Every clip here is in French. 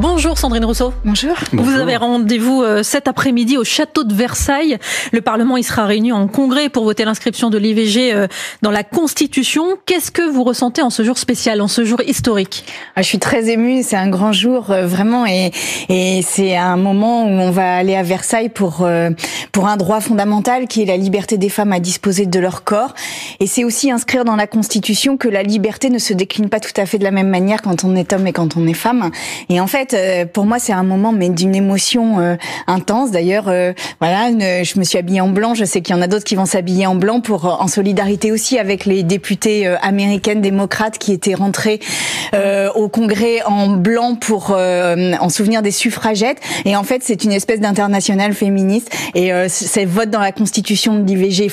Bonjour Sandrine Rousseau. Bonjour. Vous avez rendez-vous cet après-midi au château de Versailles. Le Parlement y sera réuni en congrès pour voter l'inscription de l'IVG dans la Constitution. Qu'est-ce que vous ressentez en ce jour spécial, en ce jour historique? Je suis très émue, c'est un grand jour vraiment et c'est un moment où on va aller à Versailles pour un droit fondamental qui est la liberté des femmes à disposer de leur corps. Et c'est aussi inscrire dans la Constitution que la liberté ne se décline pas tout à fait de la même manière quand on est homme et quand on est femme. Et en fait, pour moi, c'est un moment mais d'une émotion intense. D'ailleurs, voilà, je me suis habillée en blanc. Je sais qu'il y en a d'autres qui vont s'habiller en blanc en solidarité aussi avec les députées américaines démocrates qui étaient rentrées au Congrès en blanc en souvenir des suffragettes. Et en fait, c'est une espèce d'internationale féministe. Et c'est vote dans la Constitution de l'IVG,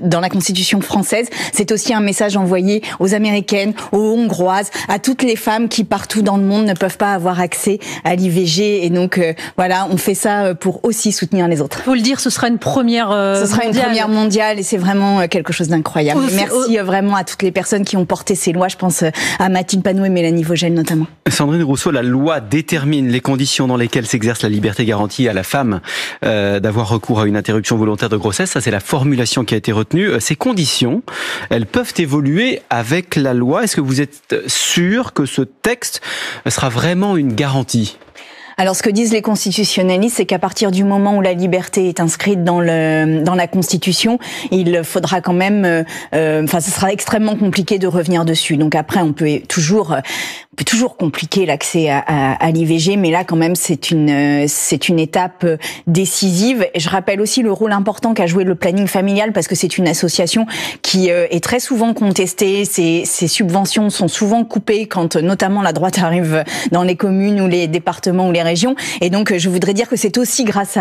dans la Constitution française. C'est aussi un message envoyé aux Américaines, aux Hongroises, à toutes les femmes qui partout dans le monde ne peuvent pas avoir accès à l'IVG. Et donc, voilà, on fait ça pour aussi soutenir les autres. Faut le dire, ce sera une première Ce sera une première mondiale et c'est vraiment quelque chose d'incroyable. Merci vraiment à toutes les personnes qui ont porté ces lois. Je pense à Mathilde Panot et Mélanie Vogel notamment. Sandrine Rousseau, la loi détermine les conditions dans lesquelles s'exerce la liberté garantie à la femme d'avoir recours à une interruption volontaire de grossesse. Ça, c'est la formulation qui a été retenue. Ces conditions, elles peuvent évoluer avec la loi. Est-ce que vous êtes sûr que ce texte sera vraiment une garantie ? Alors, ce que disent les constitutionnalistes, c'est qu'à partir du moment où la liberté est inscrite dans la Constitution, il faudra quand même, ce sera extrêmement compliqué de revenir dessus. Donc après, on peut toujours compliquer l'accès à l'IVG, mais là, quand même, c'est une étape décisive. Et je rappelle aussi le rôle important qu'a joué le planning familial, parce que c'est une association qui est très souvent contestée. Ses subventions sont souvent coupées quand, notamment, la droite arrive dans les communes ou les départements ou les régions. Et donc, je voudrais dire que c'est aussi grâce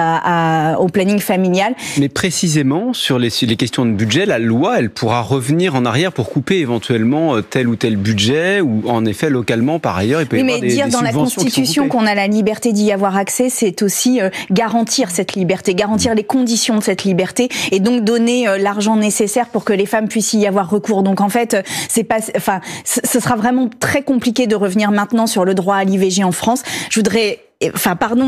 au planning familial. Mais précisément, sur les questions de budget, la loi, elle pourra revenir en arrière pour couper éventuellement tel ou tel budget, ou en effet, localement, par ailleurs, il peut y avoir des subventions. Mais dire dans la Constitution qu'on a la liberté d'y avoir accès, c'est aussi garantir cette liberté, garantir les conditions de cette liberté, et donc donner l'argent nécessaire pour que les femmes puissent y avoir recours. Donc en fait, ce sera vraiment très compliqué de revenir maintenant sur le droit à l'IVG en France. Je voudrais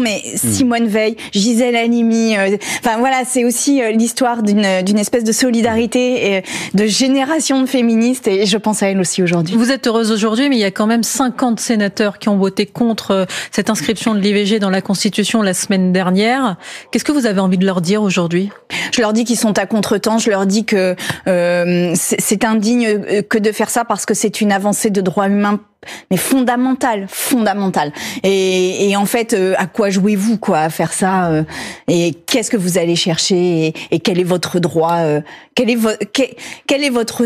mais Simone Veil, Gisèle Halimi, voilà, c'est aussi l'histoire d'une espèce de solidarité et de génération de féministes, et je pense à elle aussi aujourd'hui. Vous êtes heureuse aujourd'hui, mais il y a quand même 50 sénateurs qui ont voté contre cette inscription de l'IVG dans la Constitution la semaine dernière. Qu'est-ce que vous avez envie de leur dire aujourd'hui? Je leur dis qu'ils sont à contretemps, je leur dis que c'est indigne que de faire ça, parce que c'est une avancée de droits humains mais fondamentale. Et en fait, à quoi jouez-vous, à faire ça? Et qu'est-ce que vous allez chercher? Et quel est votre droit? Quel est votre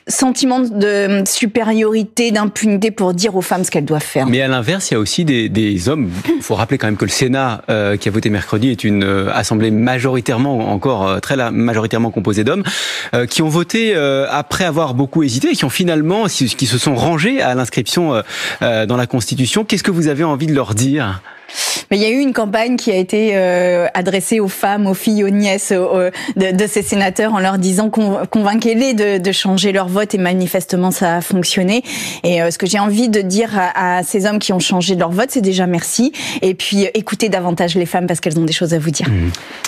sentiment de supériorité, d'impunité pour dire aux femmes ce qu'elles doivent faire? Mais à l'inverse, il y a aussi des hommes. Il faut rappeler quand même que le Sénat, qui a voté mercredi, est une assemblée majoritairement composée d'hommes, qui ont voté après avoir beaucoup hésité, et qui se sont rangés à l'inscription dans la Constitution. Qu'est-ce que vous avez envie de leur dire ? Mais il y a eu une campagne qui a été adressée aux femmes, aux filles, aux nièces de ces sénateurs, en leur disant convainquez-les de changer leur vote, et manifestement ça a fonctionné. Et ce que j'ai envie de dire à ces hommes qui ont changé leur vote, c'est déjà merci, et puis écoutez davantage les femmes, parce qu'elles ont des choses à vous dire.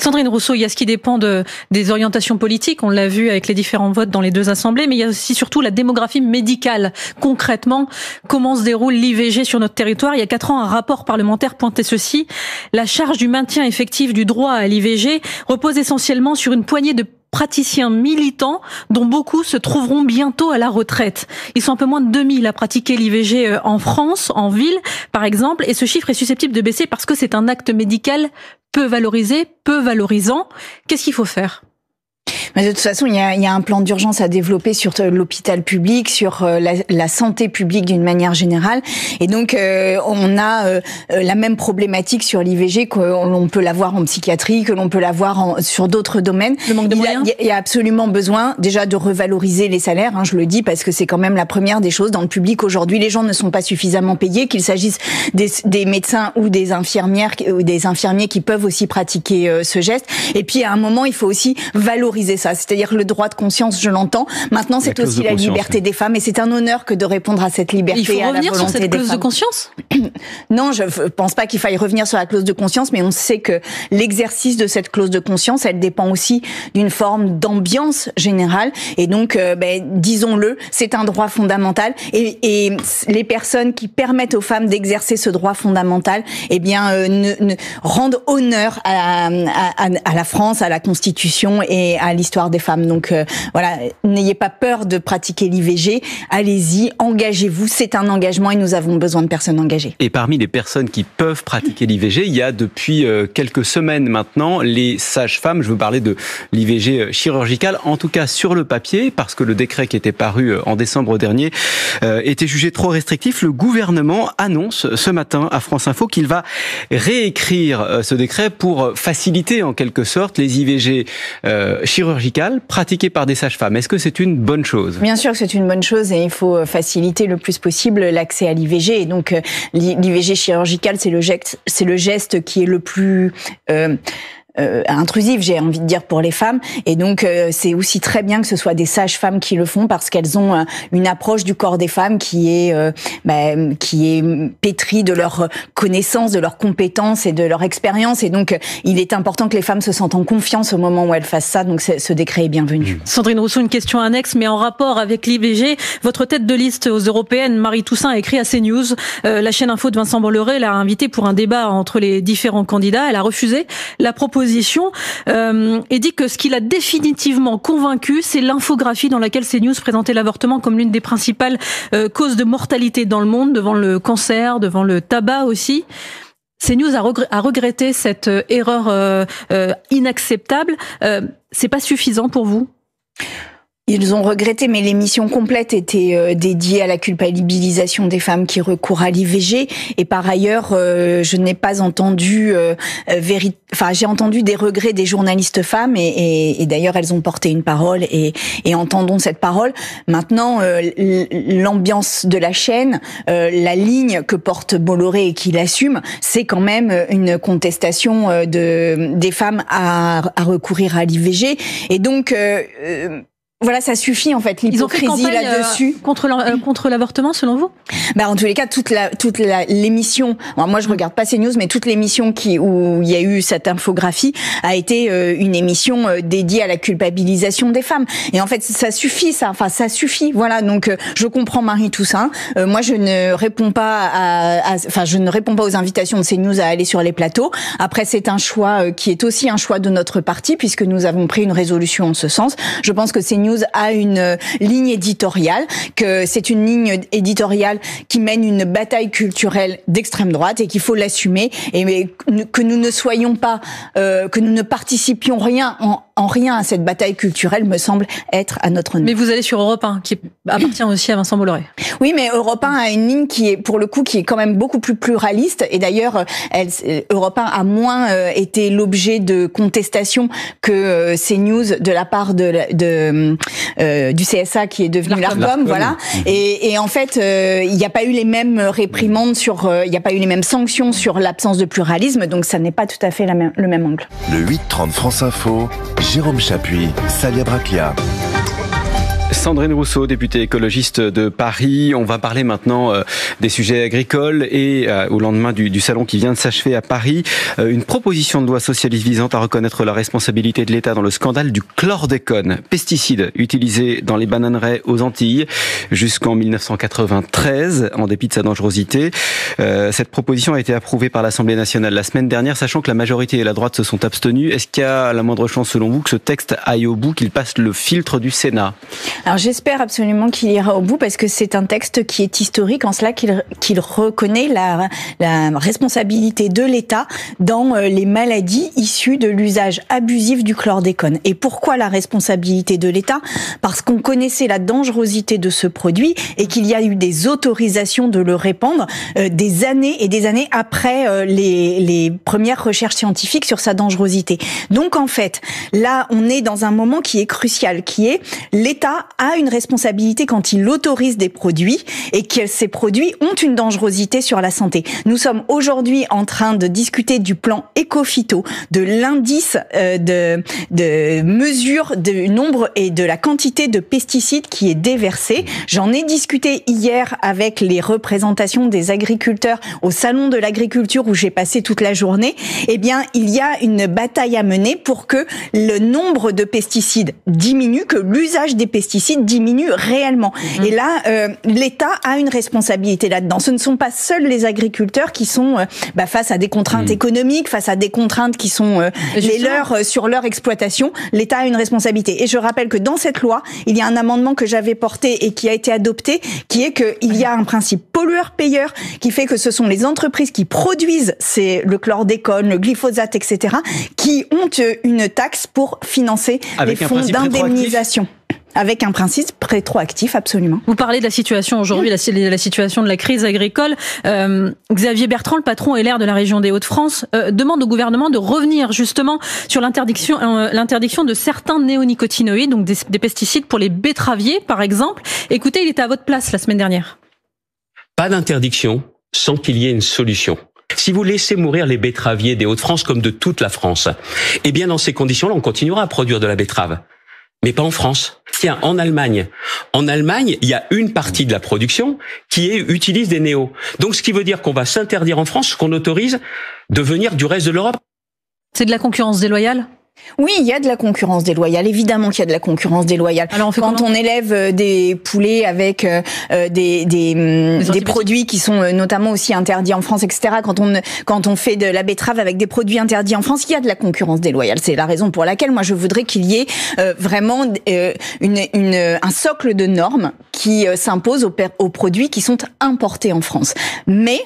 Sandrine Rousseau, il y a ce qui dépend des orientations politiques, on l'a vu avec les différents votes dans les deux assemblées, mais il y a aussi surtout la démographie médicale. Concrètement, comment se déroule l'IVG sur notre territoire? Il y a 4 ans, un rapport parlementaire pointait ceci: la charge du maintien effectif du droit à l'IVG repose essentiellement sur une poignée de praticiens militants, dont beaucoup se trouveront bientôt à la retraite. Ils sont un peu moins de 2000 à pratiquer l'IVG en France, en ville par exemple, et ce chiffre est susceptible de baisser parce que c'est un acte médical peu valorisé, peu valorisant. Qu'est-ce qu'il faut faire? Mais de toute façon, il y a un plan d'urgence à développer sur l'hôpital public, sur la santé publique d'une manière générale. Et donc, on a la même problématique sur l'IVG que l'on peut l'avoir en psychiatrie, que l'on peut l'avoir sur d'autres domaines. Le manque de moyens. Il y a absolument besoin déjà de revaloriser les salaires, je le dis, parce que c'est quand même la première des choses. Dans le public aujourd'hui, les gens ne sont pas suffisamment payés, qu'il s'agisse des médecins ou des infirmières ou des infirmiers qui peuvent aussi pratiquer ce geste. Et puis à un moment, il faut aussi valoriser disait ça. C'est-à-dire le droit de conscience, je l'entends. Maintenant, c'est aussi la liberté des femmes, et c'est un honneur que de répondre à cette liberté. Il faut revenir sur cette clause de conscience ? Non, je pense pas qu'il faille revenir sur la clause de conscience, mais on sait que l'exercice de cette clause de conscience, elle dépend aussi d'une forme d'ambiance générale, et donc, disons-le, c'est un droit fondamental, et les personnes qui permettent aux femmes d'exercer ce droit fondamental, rendent honneur à la France, à la Constitution et à l'histoire des femmes. Donc voilà, n'ayez pas peur de pratiquer l'IVG, allez-y, engagez-vous, c'est un engagement et nous avons besoin de personnes engagées. Et parmi les personnes qui peuvent pratiquer l'IVG, il y a depuis quelques semaines maintenant les sages-femmes. Je veux parler de l'IVG chirurgicale, en tout cas sur le papier, parce que le décret qui était paru en décembre dernier était jugé trop restrictif. Le gouvernement annonce ce matin à France Info qu'il va réécrire ce décret pour faciliter en quelque sorte les IVG chirurgicales pratiquées par des sages-femmes. Est-ce que c'est une bonne chose ? Bien sûr que c'est une bonne chose, et il faut faciliter le plus possible l'accès à l'IVG. Et donc l'IVG chirurgicale, c'est le geste qui est le plus intrusif, j'ai envie de dire, pour les femmes, et donc c'est aussi très bien que ce soit des sages-femmes qui le font, parce qu'elles ont une approche du corps des femmes qui est pétrie de leur connaissance, de leurs compétences et de leur expérience, et donc il est important que les femmes se sentent en confiance au moment où elles fassent ça, donc ce décret est bienvenu. Sandrine Rousseau, une question annexe mais en rapport avec l'IVG. Votre tête de liste aux Européennes, Marie Toussaint, a écrit à CNews, la chaîne info de Vincent Bolloré l'a invitée pour un débat entre les différents candidats. Elle a refusé la proposition et dit que ce qui l'a définitivement convaincu, c'est l'infographie dans laquelle CNews présentait l'avortement comme l'une des principales causes de mortalité dans le monde, devant le cancer, devant le tabac aussi. CNews a regretté cette erreur inacceptable. C'est pas suffisant pour vous ? Ils ont regretté, mais l'émission complète était dédiée à la culpabilisation des femmes qui recourent à l'IVG. Et par ailleurs, je n'ai pas entendu j'ai entendu des regrets des journalistes femmes, et d'ailleurs elles ont porté une parole, et entendons cette parole. Maintenant, l'ambiance de la chaîne, la ligne que porte Bolloré et qu'il assume, c'est quand même une contestation des femmes à recourir à l'IVG. Et donc voilà, ça suffit en fait, l'hypocrisie là-dessus. Contre l'avortement, selon vous ? En tous les cas, toute l'émission. Moi, je regarde pas CNews, mais toute l'émission où il y a eu cette infographie a été une émission dédiée à la culpabilisation des femmes. Et en fait, ça suffit, ça. Enfin, ça suffit. Voilà. Donc, je comprends Marie Toussaint. Moi, je ne réponds pas je ne réponds pas aux invitations de CNews à aller sur les plateaux. Après, c'est un choix qui est aussi un choix de notre parti, puisque nous avons pris une résolution en ce sens. Je pense que CNews a une ligne éditoriale, que c'est une ligne éditoriale qui mène une bataille culturelle d'extrême droite, et qu'il faut l'assumer, et que nous ne soyons pas, que nous ne participions en rien à cette bataille culturelle me semble être à notre honneur. Mais vous allez sur Europe 1, qui appartient aussi à Vincent Bolloré. Oui, mais Europe 1 a une ligne qui est, pour le coup, qui est quand même beaucoup plus pluraliste, et d'ailleurs, Europe 1 a moins été l'objet de contestation que CNews de la part du CSA, qui est devenu l'Arcom, voilà. Et en fait, il n'y a pas eu les mêmes réprimandes il n'y a pas eu les mêmes sanctions sur l'absence de pluralisme, donc ça n'est pas tout à fait le même angle. Le 8-30 France Info, Jérôme Chapuis, Salia Braclia. Sandrine Rousseau, députée écologiste de Paris. On va parler maintenant des sujets agricoles, et au lendemain du salon qui vient de s'achever à Paris, une proposition de loi socialiste visant à reconnaître la responsabilité de l'État dans le scandale du chlordécone, pesticide utilisé dans les bananeraies aux Antilles jusqu'en 1993, en dépit de sa dangerosité. Cette proposition a été approuvée par l'Assemblée nationale la semaine dernière, sachant que la majorité et la droite se sont abstenus. Est-ce qu'il y a la moindre chance, selon vous, que ce texte aille au bout, qu'il passe le filtre du Sénat ? Alors j'espère absolument qu'il ira au bout, parce que c'est un texte qui est historique en cela qu'il reconnaît la responsabilité de l'État dans les maladies issues de l'usage abusif du chlordécone. Et pourquoi la responsabilité de l'État ? Parce qu'on connaissait la dangerosité de ce produit, et qu'il y a eu des autorisations de le répandre des années et des années après les premières recherches scientifiques sur sa dangerosité. Donc en fait, là on est dans un moment qui est crucial, qui est l'État a une responsabilité quand il autorise des produits et que ces produits ont une dangerosité sur la santé. Nous sommes aujourd'hui en train de discuter du plan Éco-Phyto, de l'indice de mesure du nombre et de la quantité de pesticides qui est déversé. J'en ai discuté hier avec les représentations des agriculteurs au salon de l'agriculture où j'ai passé toute la journée. Eh bien, il y a une bataille à mener pour que le nombre de pesticides diminue, que l'usage des pesticides diminue réellement. Et là, l'État a une responsabilité là-dedans. Ce ne sont pas seuls les agriculteurs qui sont face à des contraintes économiques, face à des contraintes qui sont les leurs sur leur exploitation. L'État a une responsabilité. Et je rappelle que dans cette loi, il y a un amendement que j'avais porté et qui a été adopté, qui est qu'il y a un principe pollueur-payeur qui fait que ce sont les entreprises qui produisent le chlordécone, le glyphosate, etc., qui ont une taxe pour financer les fonds d'indemnisation. Avec un principe rétroactif, absolument. Vous parlez de la situation aujourd'hui, la situation de la crise agricole. Xavier Bertrand, le patron LR de la région des Hauts-de-France, demande au gouvernement de revenir justement sur l'interdiction de certains néonicotinoïdes, donc des pesticides pour les betteraviers, par exemple. Écoutez, il était à votre place la semaine dernière. Pas d'interdiction sans qu'il y ait une solution. Si vous laissez mourir les betteraviers des Hauts-de-France comme de toute la France, eh bien dans ces conditions-là, on continuera à produire de la betterave. Mais pas en France. Tiens, en Allemagne. En Allemagne, il y a une partie de la production qui utilise des néos. Donc, ce qui veut dire qu'on va s'interdire en France ce qu'on autorise de venir du reste de l'Europe. C'est de la concurrence déloyale ? Oui, il y a de la concurrence déloyale. Évidemment qu'il y a de la concurrence déloyale. Alors quand on élève des poulets avec des produits qui sont notamment aussi interdits en France, etc. Quand on fait de la betterave avec des produits interdits en France, il y a de la concurrence déloyale. C'est la raison pour laquelle moi je voudrais qu'il y ait vraiment un socle de normes qui s'impose aux produits qui sont importés en France. Mais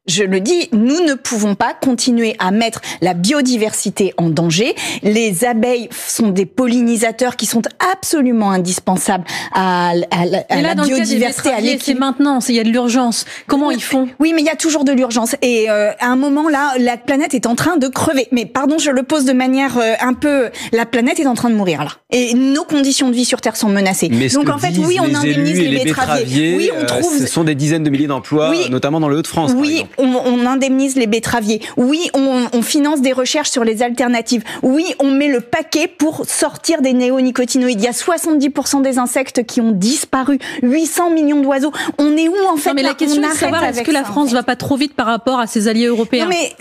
je le dis, nous ne pouvons pas continuer à mettre la biodiversité en danger. Les abeilles sont des pollinisateurs qui sont absolument indispensables à la biodiversité, à l'équilibre. C'est maintenant, il y a de l'urgence. Comment ils font ? Oui, mais il y a toujours de l'urgence. Et à un moment là, la planète est en train de crever. Mais pardon, je le pose de manière un peu... La planète est en train de mourir là. Et nos conditions de vie sur Terre sont menacées. Mais donc en fait, oui, on indemnise les betteraviers. Oui, on trouve... Ce sont des dizaines de milliers d'emplois, oui, notamment dans le Hauts-de-France. Oui, on indemnise les betteraviers. Oui, on finance des recherches sur les alternatives. Oui, on met le paquet pour sortir des néonicotinoïdes. Il y a 70% des insectes qui ont disparu. 800 millions d'oiseaux. On est où en fait ? Non, mais la question est de savoir est-ce que la France va pas trop vite par rapport à ses alliés européens ? Non, mais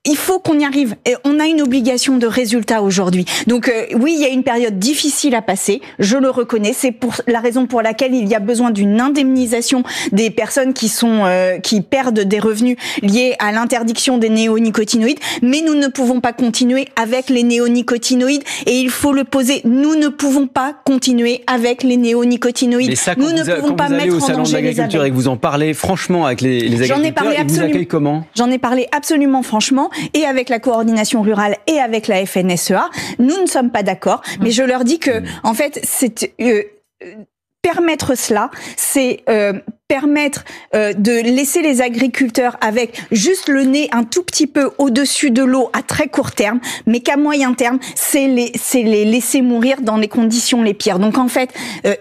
il faut qu'on y arrive. Et on a une obligation de résultat aujourd'hui. Donc oui, il y a une période difficile à passer, je le reconnais. C'est pour la raison pour laquelle il y a besoin d'une indemnisation des personnes qui perdent des revenus liés à l'interdiction des néonicotinoïdes. Mais nous ne pouvons pas continuer avec les néonicotinoïdes. Et il faut le poser. Nous ne pouvons pas continuer avec les néonicotinoïdes. Mais ça, nous ne pouvons pas mettre en danger les abeilles. Et que vous en parlez franchement avec les agriculteurs, ils vous accueillent comment ? J'en ai parlé absolument franchement. Et avec la coordination rurale et avec la FNSEA, nous ne sommes pas d'accord. Mais je leur dis que, en fait, c'est permettre cela, c'est permettre de laisser les agriculteurs avec juste le nez un tout petit peu au-dessus de l'eau à très court terme, mais qu'à moyen terme, c'est les laisser mourir dans les conditions les pires. Donc en fait,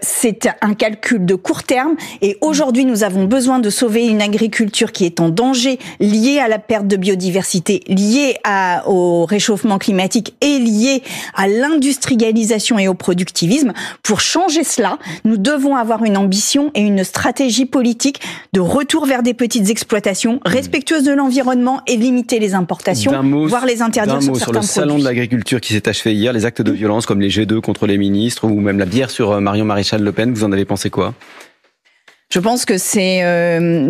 c'est un calcul de court terme et aujourd'hui, nous avons besoin de sauver une agriculture qui est en danger liée à la perte de biodiversité, liée au réchauffement climatique et liée à l'industrialisation et au productivisme. Pour changer cela, nous devons avoir une ambition et une stratégie politique de retour vers des petites exploitations respectueuses de l'environnement et limiter les importations, voire les interdire sur certains produits. Sur le salon de l'agriculture qui s'est achevé hier, les actes de violence comme les G2 contre les ministres ou même la bière sur Marion Maréchal Le Pen, vous en avez pensé quoi ? Je pense que c'est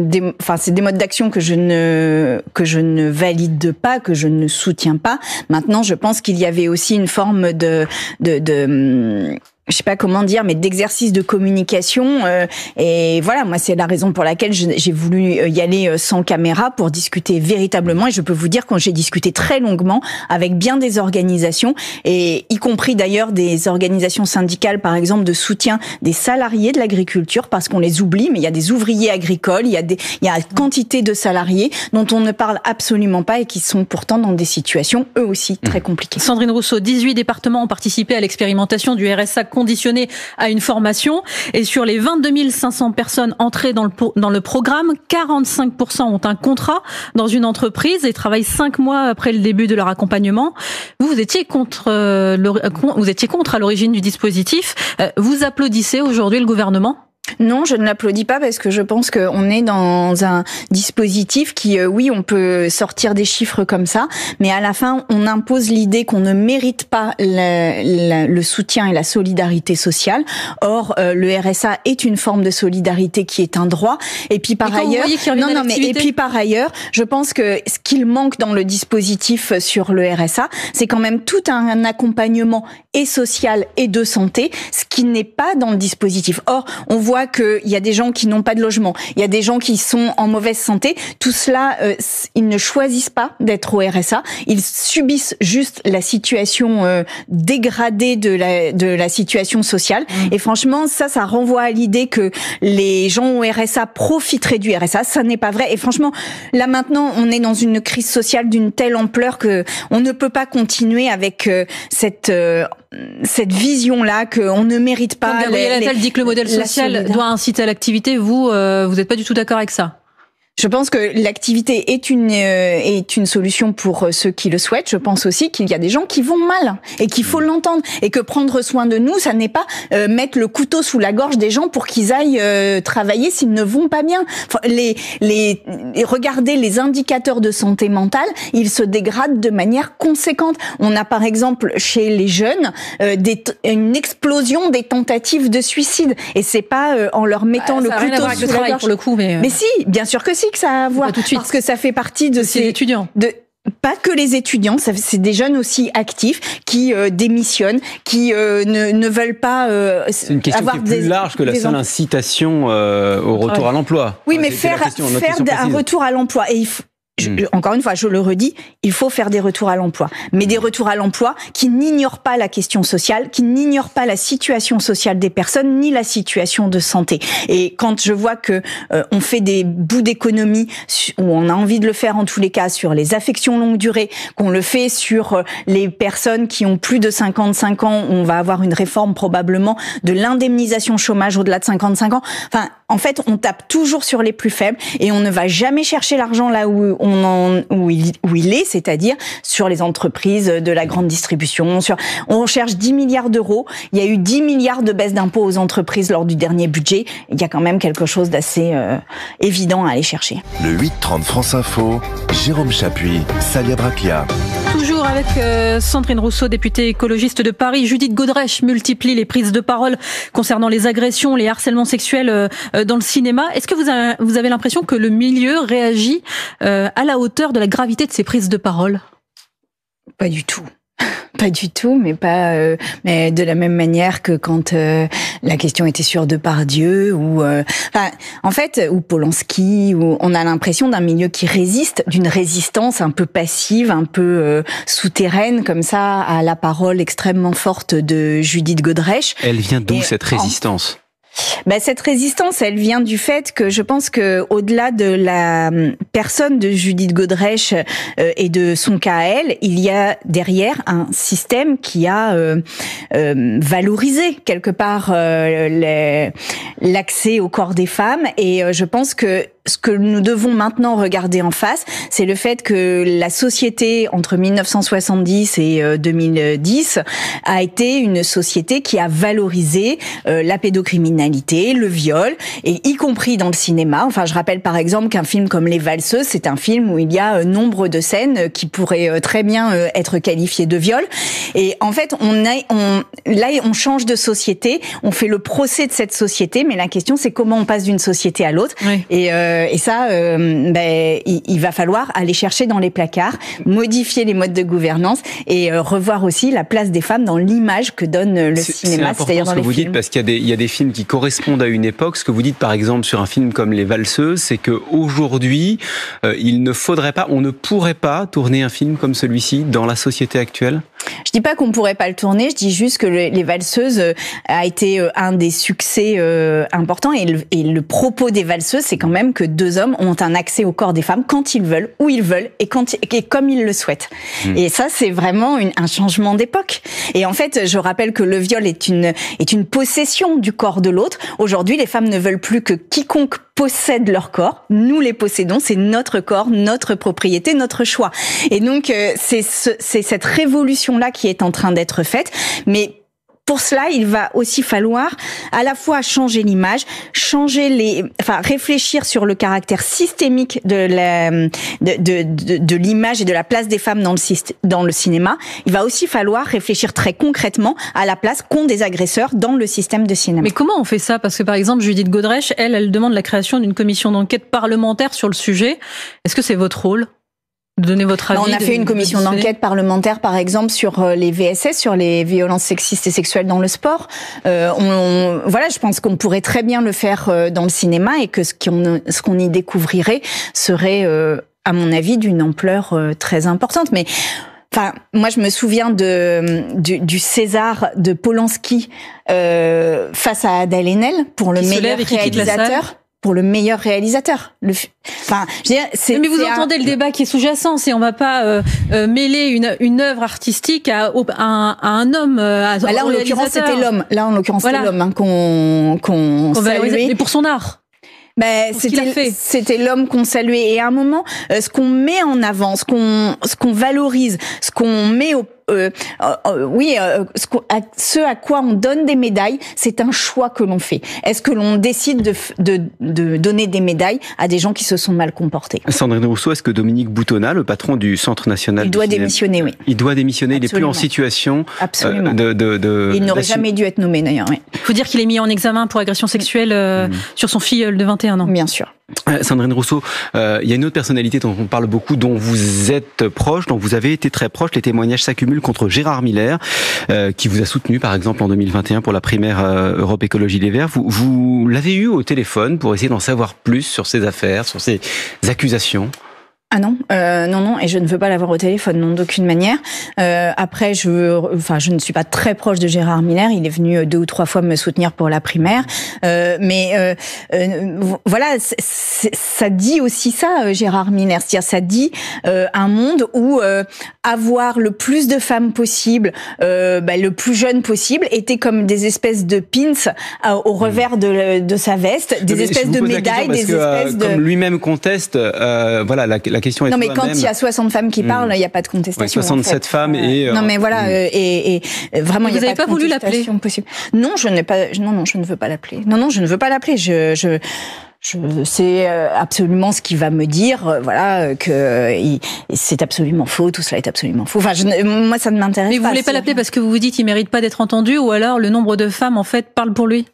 des modes d'action que je ne valide pas, que je ne soutiens pas. Maintenant, je pense qu'il y avait aussi une forme de je sais pas comment dire, mais d'exercice de communication. Et voilà, moi, c'est la raison pour laquelle j'ai voulu y aller sans caméra pour discuter véritablement. Et je peux vous dire que j'ai discuté très longuement avec bien des organisations, et y compris d'ailleurs des organisations syndicales, par exemple, de soutien des salariés de l'agriculture, parce qu'on les oublie, mais il y a des ouvriers agricoles, il y a quantité de salariés dont on ne parle absolument pas et qui sont pourtant dans des situations, eux aussi, très compliquées. Sandrine Rousseau, 18 départements ont participé à l'expérimentation du RSA conditionnée à une formation. Et sur les 22 500 personnes entrées dans le programme, 45% ont un contrat dans une entreprise et travaillent 5 mois après le début de leur accompagnement. Vous étiez contre à l'origine du dispositif. Vous applaudissez aujourd'hui le gouvernement ? Non, je ne l'applaudis pas parce que je pense qu'on est dans un dispositif qui, oui, on peut sortir des chiffres comme ça, mais à la fin, on impose l'idée qu'on ne mérite pas le soutien et la solidarité sociale. Or, le RSA est une forme de solidarité qui est un droit. Et puis par ailleurs, et puis par ailleurs, je pense que ce qu'il manque dans le dispositif sur le RSA, c'est quand même tout un accompagnement et social et de santé, ce qui n'est pas dans le dispositif. Or, on voit qu'il y a des gens qui n'ont pas de logement, il y a des gens qui sont en mauvaise santé. Tout cela, ils ne choisissent pas d'être au RSA. Ils subissent juste la situation dégradée de la situation sociale. Et franchement, ça renvoie à l'idée que les gens au RSA profiteraient du RSA. Ça n'est pas vrai. Et franchement, là maintenant, on est dans une crise sociale d'une telle ampleur que on ne peut pas continuer avec cette vision-là qu'on ne mérite pas. Quand Gabriel Attal dit que le modèle social doit inciter à l'activité, vous n'êtes pas du tout d'accord avec ça ? Je pense que l'activité est une solution pour ceux qui le souhaitent. Je pense aussi qu'il y a des gens qui vont mal et qu'il faut l'entendre et que prendre soin de nous, ça n'est pas mettre le couteau sous la gorge des gens pour qu'ils aillent travailler s'ils ne vont pas bien. Enfin, regardez les indicateurs de santé mentale, ils se dégradent de manière conséquente. On a par exemple chez les jeunes une explosion des tentatives de suicide et c'est pas en leur mettant le couteau sous la gorge. Pour le coup, mais si, bien sûr que si. Que ça a à voir, parce que ça fait partie de ces étudiants. Pas que les étudiants, c'est des jeunes aussi actifs qui démissionnent, qui ne veulent pas c'est une question qui est plus large que la seule incitation au retour à l'emploi. Oui, mais faire un retour à l'emploi. Et encore une fois, je le redis, il faut faire des retours à l'emploi. Mais des retours à l'emploi qui n'ignorent pas la question sociale, qui n'ignorent pas la situation sociale des personnes, ni la situation de santé. Et quand je vois que on fait des bouts d'économie, où on a envie de le faire en tous les cas sur les affections longue durée, qu'on le fait sur les personnes qui ont plus de 55 ans, on va avoir une réforme probablement de l'indemnisation chômage au-delà de 55 ans. Enfin, en fait, on tape toujours sur les plus faibles et on ne va jamais chercher l'argent là où il est, c'est-à-dire sur les entreprises de la grande distribution. On cherche 10 milliards d'euros. Il y a eu 10 milliards de baisse d'impôts aux entreprises lors du dernier budget. Il y a quand même quelque chose d'assez évident à aller chercher. Le 8-30 France Info, Jérôme Chapuis, Salia Braclia. Toujours avec Sandrine Rousseau, députée écologiste de Paris. Judith Godrèche multiplie les prises de parole concernant les agressions, les harcèlements sexuels dans le cinéma. Est-ce que vous avez l'impression que le milieu réagit à la hauteur de la gravité de ces prises de parole ? Pas du tout. Pas du tout, mais de la même manière que quand la question était sur Depardieu ou ou Polanski, où on a l'impression d'un milieu qui résiste, d'une résistance un peu passive, un peu souterraine comme ça à la parole extrêmement forte de Judith Godrèche. Elle vient d'où cette résistance ? Cette résistance, elle vient du fait que je pense que au-delà de la personne de Judith Godrèche et de son cas à elle, il y a derrière un système qui a valorisé quelque part l'accès au corps des femmes. Et je pense que ce que nous devons maintenant regarder en face, c'est le fait que la société entre 1970 et 2010 a été une société qui a valorisé la pédocriminalité, le viol, et y compris dans le cinéma. Enfin, je rappelle par exemple qu'un film comme Les Valseuses, c'est un film où il y a nombre de scènes qui pourraient très bien être qualifiées de viol. Et en fait, on change de société, on fait le procès de cette société, mais la question c'est comment on passe d'une société à l'autre. Oui. Et ça, il va falloir aller chercher dans les placards, modifier les modes de gouvernance et revoir aussi la place des femmes dans l'image que donne le cinéma, c'est-à-dire dans les films. C'est important ce que vous dites, parce qu'il y a des films qui correspondent à une époque. Ce que vous dites, par exemple, sur un film comme Les Valseuses, c'est que aujourd'hui, il ne faudrait pas, on ne pourrait pas tourner un film comme celui-ci dans la société actuelle? Je dis pas qu'on pourrait pas le tourner, je dis juste que Les Valseuses a été un des succès importants, et le propos des Valseuses, c'est quand même que 2 hommes ont un accès au corps des femmes quand ils veulent, où ils veulent et comme ils le souhaitent. Et ça, c'est vraiment un changement d'époque. Et en fait, je rappelle que le viol est une possession du corps de l'autre. Aujourd'hui, les femmes ne veulent plus que quiconque possède leur corps. Nous les possédons, c'est notre corps, notre propriété, notre choix. Et donc, c'est cette révolution-là qui est en train d'être faite. Mais pour cela, il va aussi falloir à la fois changer l'image, réfléchir sur le caractère systémique de l'image et de la place des femmes dans le cinéma. Il va aussi falloir réfléchir très concrètement à la place qu'ont des agresseurs dans le système de cinéma. Mais comment on fait ça? Parce que par exemple, Judith Godrèche, elle demande la création d'une commission d'enquête parlementaire sur le sujet. Est-ce que c'est votre rôle? Donner votre avis. On a fait une commission d'enquête parlementaire, par exemple, sur les VSS, sur les violences sexistes et sexuelles dans le sport. Voilà, je pense qu'on pourrait très bien le faire dans le cinéma, et que ce qu'on y découvrirait serait, à mon avis, d'une ampleur très importante. Mais enfin, moi, je me souviens du César de Polanski face à Adèle Haenel pour le meilleur réalisateur. Pour le meilleur réalisateur. Enfin, je veux dire, mais vous entendez le débat qui est sous-jacent. C'est on va pas mêler une œuvre artistique à un homme. Là, en l'occurrence, c'était l'homme. C'était l'homme qu'on saluait. Mais pour son art. C'était l'homme qu'on saluait. Et à un moment, ce qu'on met en avant, ce qu'on valorise, ce qu'on met ce à quoi on donne des médailles, c'est un choix que l'on fait. Est-ce que l'on décide de donner des médailles à des gens qui se sont mal comportés? Sandrine Rousseau, est-ce que Dominique Boutonnat, le patron du Centre national il doit démissionner, oui. Il doit démissionner. Absolument. Il n'est plus en situation Absolument. Il n'aurait jamais dû être nommé, d'ailleurs. Oui. Il faut dire qu'il est mis en examen pour agression sexuelle sur son filleul de 21 ans. Bien sûr. Sandrine Rousseau, il y a une autre personnalité dont on parle beaucoup, dont vous êtes proche, dont vous avez été très proche. Les témoignages s'accumulent contre Gérard Miller, qui vous a soutenu par exemple en 2021 pour la primaire Europe Écologie Les Verts. Vous l'avez eu au téléphone pour essayer d'en savoir plus sur ces affaires, sur ces accusations? Ah non, non, et je ne veux pas l'avoir au téléphone, non, d'aucune manière. Après, je ne suis pas très proche de Gérard Miller. Il est venu 2 ou 3 fois me soutenir pour la primaire. Voilà, ça dit aussi ça, Gérard Miller. C'est-à-dire, ça dit un monde où avoir le plus de femmes possible, le plus jeune possible, était comme des espèces de pins au revers de sa veste, des espèces de médailles, des espèces de... Comme lui-même conteste, voilà, la question est non, mais quand il y a 60 femmes qui parlent, il n'y a pas de contestation. 67 en fait. femmes et... Non, mais voilà, et vraiment, il n'y a pas de contestation possible. Non, je n'ai pas... Non, je ne veux pas l'appeler. Non, je ne veux pas l'appeler. Je sais absolument ce qu'il va me dire, voilà, que c'est absolument faux, tout cela est absolument faux. Enfin, moi, ça ne m'intéresse pas. Mais vous voulez pas l'appeler parce que vous vous dites qu'il mérite pas d'être entendu, ou alors le nombre de femmes, en fait, parle pour lui?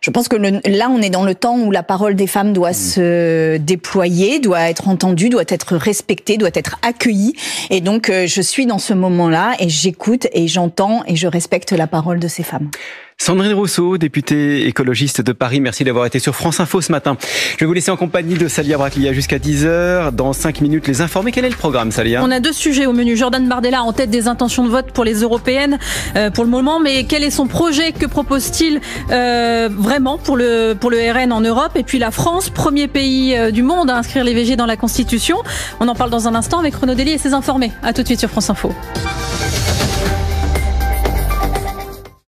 Je pense que là, on est dans le temps où la parole des femmes doit se déployer, doit être entendue, doit être respectée, doit être accueillie. Et donc, je suis dans ce moment-là et j'écoute et j'entends et je respecte la parole de ces femmes. Sandrine Rousseau, députée écologiste de Paris, merci d'avoir été sur France Info ce matin. Je vais vous laisser en compagnie de Salia Braclia jusqu'à 10h. Dans 5 minutes, les informer. Quel est le programme, Salia? On a 2 sujets au menu. Jordan Bardella en tête des intentions de vote pour les européennes pour le moment. Mais quel est son projet? Que propose-t-il vraiment pour le RN en Europe? Et puis la France, premier pays du monde à inscrire l'IVG dans la Constitution. On en parle dans un instant avec Renaud Dely et ses informés. À tout de suite sur France Info.